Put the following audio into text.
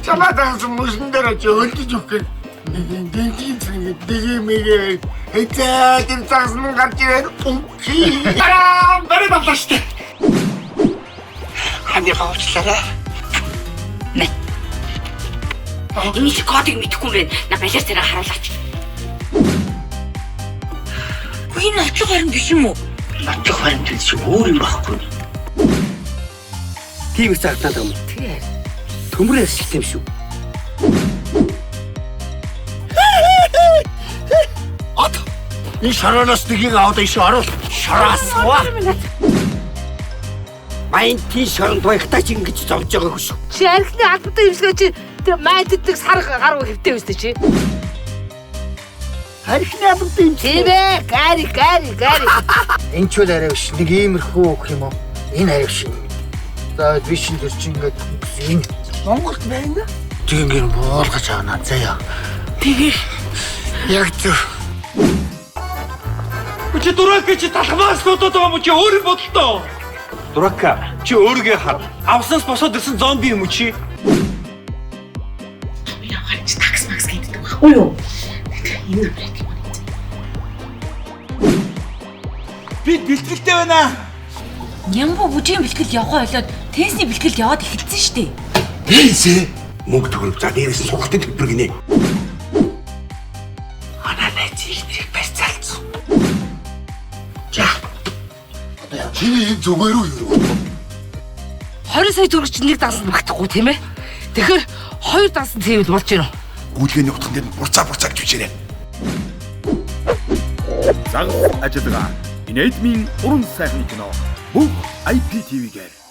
Чамаас мөсөн дээр ч өлдөж өгөх. Дэмэгээ хэцээ тэр цаасан гарч ирээд пунки. Барай давлаа штэ. Хани хавчлаарай. Нэ. Энэ кодыг мэдэхгүй юм бэ? На балер зэрэг харуулаач. Энэ нотлох харин биш юм уу? Нотлох харин биш өөр юм байхгүй. Тийм их цагтаад юм. Тэгээ. Төмрөөс шигтэм шүү. Энэ шараас нэгийг аваад ишээ оруул. Шараас уу? Майн тий шоронд баяхтаач ингэж зовж байгаагүй шүү. Чи архины албатай юмсгаа чи тэр майддаг сар гаруу хэвтэй өстэй чи. Харихны албатай юм чи. Тийм ээ, гари. Энэ ч үл арай биш. Нэг иймэрхүү өгөх юм уу? Энэ арай биш. За вишин дээр чи ингэж энэ Монголд байна. Тэг ингэ буулгаж авна заяа. Тэгээ. Яг зөв. Чи дурак гэж талхмаас бодоод байгаа юм чи өөр бодолтой. Дурака чи өөрийгөө хар. Авснаас босоод ирсэн зомби юм уу чи? Яа гарч такс макс гэдэг байхгүй юу? Энэ үрээд юм. Би бэлтгэлтэй байна. Нямбу бүжгийн бэлтгэл явахаа болоод тенсний бэлтгэл яваад эхэлсэн шүү дээ. Тэнсэ мөнгө төгрөг за дээрээс сургалтын төлбөр гинэ. Манай найз ихнэрийг барьцаалцсан. За. Одоо чи зүгээр үү юу? 20 сая төгрөг чинь нэг даасан багтахгүй тийм ээ. Тэгэхээр 2 даасан тийм болж байна. Гүйлгээний утган дээр бурцаа гэж бичээрэй. Загас ажиллагаа. Инэдмийн уран сайхны кино. Бүх IPTV-гээр